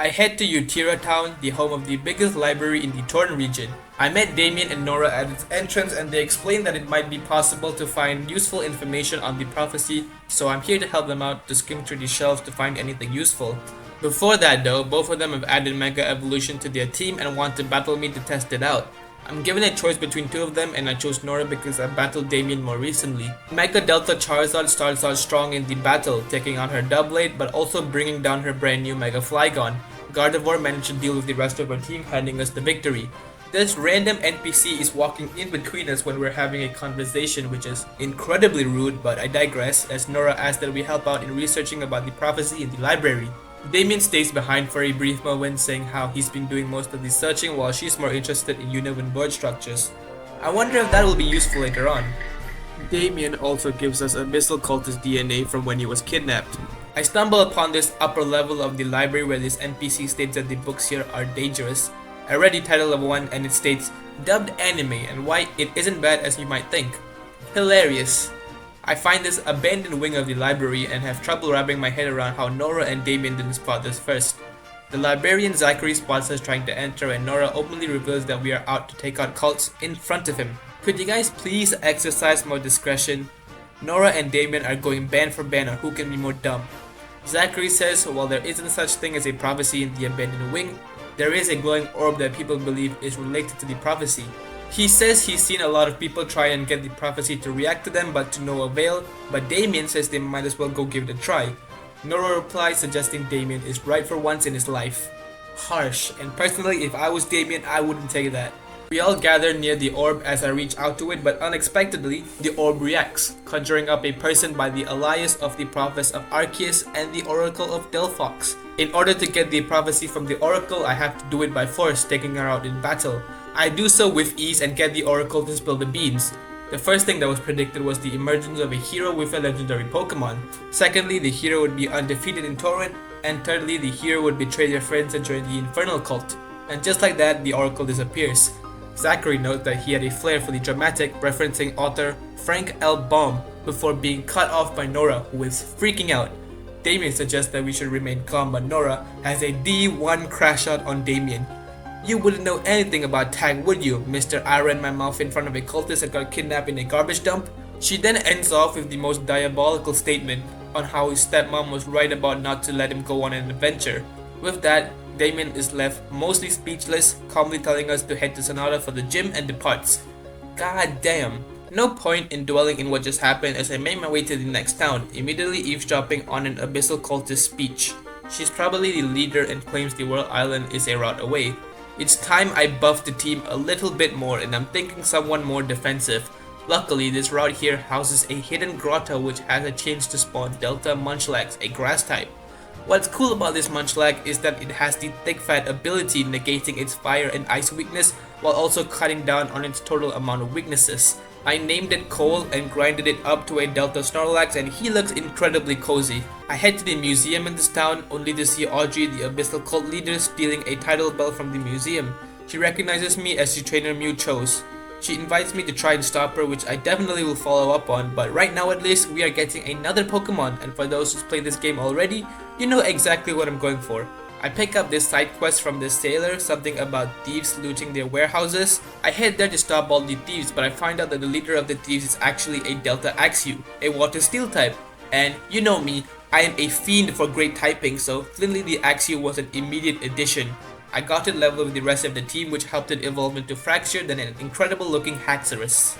I head to Utira town, the home of the biggest library in the Torn region. I met Damien and Nora at its entrance and they explained that it might be possible to find useful information on the prophecy, so I'm here to help them out to skim through the shelves to find anything useful. Before that though, both of them have added Mega Evolution to their team and want to battle me to test it out. I'm given a choice between two of them and I chose Nora because I battled Damien more recently. Mega Delta Charizard starts out strong in the battle, taking on her Doublade but also bringing down her brand new Mega Flygon. Gardevoir managed to deal with the rest of her team, handing us the victory. This random NPC is walking in between us when we're having a conversation, which is incredibly rude, but I digress as Nora asks that we help out in researching about the prophecy in the library. Damien stays behind for a brief moment, saying how he's been doing most of the searching while she's more interested in unit and word structures. I wonder if that will be useful later on. Damien also gives us Abyssal Cultist DNA from when he was kidnapped. I stumble upon this upper level of the library where this NPC states that the books here are dangerous. I read the title of one and it states, dubbed anime, and why it isn't bad as you might think. Hilarious. I find this abandoned wing of the library and have trouble wrapping my head around how Nora and Damien didn't spot this first. The librarian Zachary spots us trying to enter and Nora openly reveals that we are out to take out cults in front of him. Could you guys please exercise more discretion? Nora and Damien are going band for band on who can be more dumb. Zachary says while there isn't such thing as a prophecy in the abandoned wing, there is a glowing orb that people believe is related to the prophecy. He says he's seen a lot of people try and get the prophecy to react to them but to no avail, but Damien says they might as well go give it a try. Nora replies suggesting Damien is right for once in his life. Harsh, and personally if I was Damien I wouldn't take that. We all gather near the orb as I reach out to it, but unexpectedly, the orb reacts, conjuring up a person by the alias of the Prophet of Arceus and the Oracle of Delphox. In order to get the prophecy from the Oracle, I have to do it by force, taking her out in battle. I do so with ease and get the Oracle to spill the beans. The first thing that was predicted was the emergence of a hero with a legendary Pokemon. Secondly, the hero would be undefeated in Torrent, and thirdly, the hero would betray their friends and join the Infernal Cult. And just like that, the Oracle disappears. Zachary notes that he had a flair for the dramatic, referencing author Frank L. Baum before being cut off by Nora, who is freaking out. Damien suggests that we should remain calm, but Nora has a D1 crash out on Damien. You wouldn't know anything about tag, would you, Mr. I ran my mouth in front of a cultist that got kidnapped in a garbage dump? She then ends off with the most diabolical statement on how his stepmom was right about not to let him go on an adventure. With that, Damien is left mostly speechless, calmly telling us to head to Sonata for the gym and departs. God damn. No point in dwelling in what just happened as I made my way to the next town, immediately eavesdropping on an Abyssal Cultist speech. She's probably the leader and claims the World Island is a route away. It's time I buff the team a little bit more and I'm thinking someone more defensive. Luckily, this route here houses a hidden grotto which has a chance to spawn Delta Munchlax, a grass type. What's cool about this Munchlax is that it has the thick fat ability negating its fire and ice weakness while also cutting down on its total amount of weaknesses. I named it Cole and grinded it up to a Delta Snorlax and he looks incredibly cozy. I head to the museum in this town only to see Audrey, the Abyssal Cult leader, stealing a title belt from the museum. She recognizes me as the trainer Mew chose. She invites me to try and stop her, which I definitely will follow up on, but right now at least we are getting another Pokemon, and for those who's played this game already, you know exactly what I'm going for. I pick up this side quest from this sailor, something about thieves looting their warehouses. I head there to stop all the thieves, but I find out that the leader of the thieves is actually a Delta Axew, a water steel type. And you know me, I am a fiend for great typing, so Flinley the Axew was an immediate addition. I got it leveled with the rest of the team, which helped it evolve into Fracture, then an incredible looking Haxorus.